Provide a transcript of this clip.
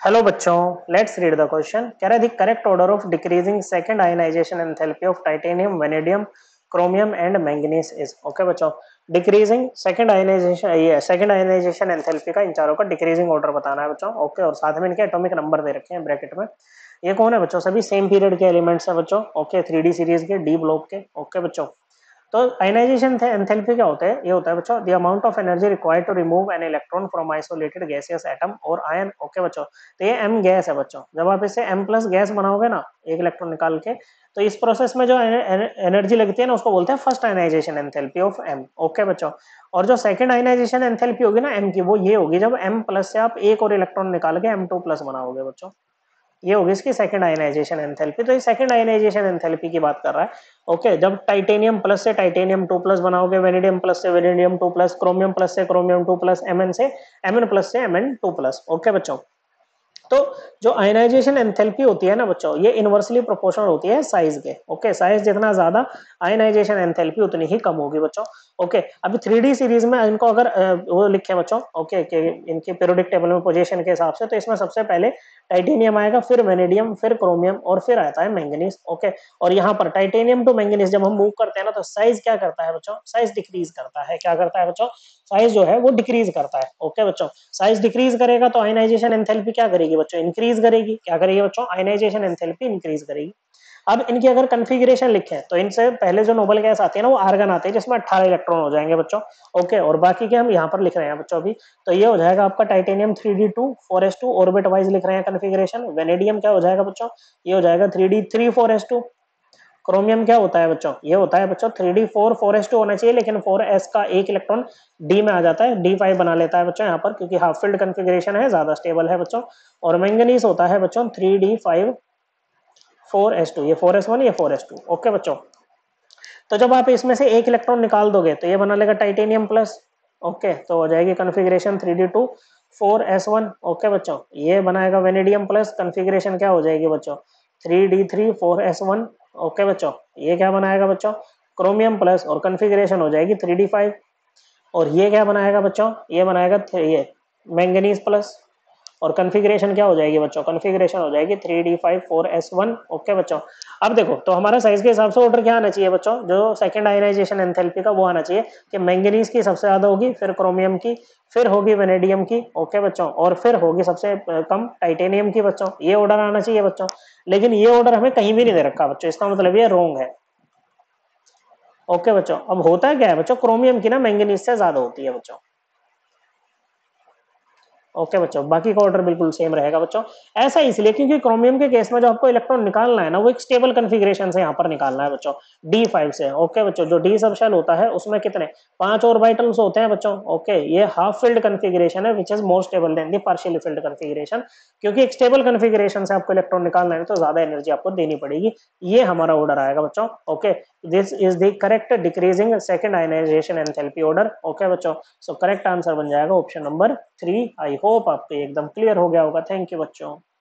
Hello बच्चों, let's read the question. कह रहा है the correct order of decreasing second ionisation enthalpy of titanium, vanadium, chromium and manganese is. Okay बच्चों, decreasing second ionisation enthalpy का इन चारों का डिक्रीजिंग ऑर्डर बताना है बच्चों। ओके, और साथ में इनके एटॉमिक नंबर दे रखे हैं ब्रैकेट में। ये कौन है बच्चों? सभी सेम पीरियड के एलिमेंट्स हैं बच्चों। ओके, 3D सीरीज के, डी ब्लॉक के। ओके बच्चों, तो आयनाइजेशन एंथैल्पी क्या होता है? ये होता है बच्चों the amount of energy required to remove an electron from isolated gaseous atom और आयन। ओके बच्चों, तो ये एम गैस है बच्चों। जब आप इसे एम प्लस गैस बनाओगे ना, एक इलेक्ट्रॉन निकाल के, तो इस प्रोसेस में जो एनर्जी लगती है ना, उसको बोलते हैं first ionisation enthalpy of M. Okay बच्चों, और जो सेकंड आयनाइजेशन एंथैल्पी होगी ना एम की, वो ये होगी जब एम प्लस से आप एक और इलेक्ट्रॉन निकाल के एम टू प्लस बनाओगे बच्चों। ये होगी इसकी सेकंड आयनाइजेशन एंथैल्पी। तो ये सेकंड आयनाइजेशन एंथैल्पी की बात कर रहा है। ओके, जब टाइटेनियम प्लस से टाइटेनियम 2 प्लस बनाओगे, वेनेडियम प्लस से वेनेडियम 2 प्लस, क्रोमियम प्लस से क्रोमियम 2 प्लस, एमएन से एमएन प्लस से एमएन 2 प्लस। ओके बच्चों, तो जो आयनाइजेशन एंथैल्पी होती है ना बच्चों, ये इनवर्सली प्रोपोर्शनल होती है साइज के। ओके, साइज जितना ज्यादा आयनाइजेशन एंथैल्पी उतनी ही कम होगी बच्चों। ओके, अभी 3D सीरीज में इनको अगर वो लिखे बच्चों, ओके, कि इनके पीरियोडिक टेबल में पोजीशन के हिसाब से, तो इसमें सबसे पहले टाइटेनियम आएगा, फिर वेनेडियम, फिर क्रोमियम, और फिर आता है मैंगनीज। ओके, और यहाँ पर टाइटेनियम टू मैंगनीज जब हम मूव करते हैं ना, तो साइज क्या करता है बच्चों? साइज डिक्रीज करता है। क्या करता है बच्चों? साइज जो है वो डिक्रीज करता है। ओके बच्चों, साइज डिक्रीज करेगा तो आयनाइजेशन एंथैल्पी क्या करेगी बच्चों? इंक्रीज करेगी। क्या करेगी बच्चों? आयनाइजेशन एंथैल्पी इंक्रीज करेगी। अब इनकी अगर कन्फिगरेशन लिखें तो इनसे पहले जो नोबल गैस आती है ना, वो आर्गन आते हैं जिसमें 18 इलेक्ट्रॉन हो जाएंगे बच्चों। ओके, और बाकी के हम यहाँ पर लिख रहे हैं बच्चों अभी। तो ये हो जाएगा आपका titanium 3D2 4s2, orbit wise लिख रहे हैं कन्फिगरेशन। वेनेडियम क्या हो जाएगा बच्चों? ये हो जाएगा 3D3 4s2। क्रोमियम क्या होता है बच्चों? ये होता है बच्चों 3D4 4s2 होना चाहिए, लेकिन 4s का एक इलेक्ट्रॉन डी में आ जाता है, D5 बना लेता है बच्चों यहाँ पर, क्योंकि हाफ फील्ड कन्फिगरेशन है, ज्यादा स्टेबल है बच्चों। और मैंगनीज होता है बच्चों 3D5 4s2, ये 4s1, ये 4s2। ओके बच्चों, तो जब आप इसमें से एक इलेक्ट्रॉन निकाल दोगे तो ये बना लेगा टाइटेनियम प्लस। ओके, तो हो जाएगी कन्फिगरेशन 3D2 4s1। ओके बच्चों, ये बनाएगा वेनेडियम प्लस, कन्फिगरेशन क्या हो जाएगी बच्चों? 3D3 4s1। ओके बच्चों, ये क्या बनाएगा बच्चों? क्रोमियम प्लस, और कन्फिगरेशन हो जाएगी 3D5। और ये क्या बनाएगा बच्चों? ये बनाएगा ये मैंगनीज प्लस, और कन्फिगरेशन क्या हो जाएगी बच्चों? कन्फिगरेशन हो जाएगी 3D5 4s1। ओके बच्चों, अब देखो, तो हमारा साइज के हिसाब से ऑर्डर क्या आना चाहिए बच्चों? जो सेकंड आयनाइजेशन एंथैल्पी का वो आना चाहिए कि मैंगनीज की सबसे ज्यादा होगी, फिर क्रोमियम की, फिर होगी वेनेडियम की। ओके बच्चों, और फिर होगी सबसे कम टाइटेनियम की बच्चों। ये ऑर्डर आना चाहिए बच्चों, लेकिन ये ऑर्डर हमें कहीं भी नहीं दे रखा बच्चों, इसका मतलब ये रॉन्ग है। ओके बच्चों, अब होता क्या है बच्चों? क्रोमियम की ना मैंगनीज से ज्यादा होती है बच्चों। ओके बच्चों, बाकी का ऑर्डर बिल्कुल सेम रहेगा बच्चों। ऐसा इसलिए क्योंकि क्रोमियम के केस में जो आपको इलेक्ट्रॉन निकालना है ना, वो एक स्टेबल कन्फिग्रेशन से यहाँ पर निकालना है बच्चों, D5 से। ओके बच्चों, जो डी सब शेल होता है उसमें कितने 5 ऑर्बिटल्स होते हैं बच्चों। ओके, ये हाफ फिल्ड कन्फिग्रेशन है which is more stable then the partially field configuration, क्योंकि एक स्टेबल कन्फिग्रेशन से आपको इलेक्ट्रॉन निकालना है तो ज्यादा एनर्जी आपको देनी पड़ेगी। ये हमारा ऑर्डर आएगा बच्चों। Okay, this is the correct decreasing second ionisation enthalpy order. Okay बच्चों, सो करेक्ट आंसर बन जाएगा ऑप्शन नंबर 3। आई होप आपको एकदम क्लियर हो गया होगा। थैंक यू बच्चों।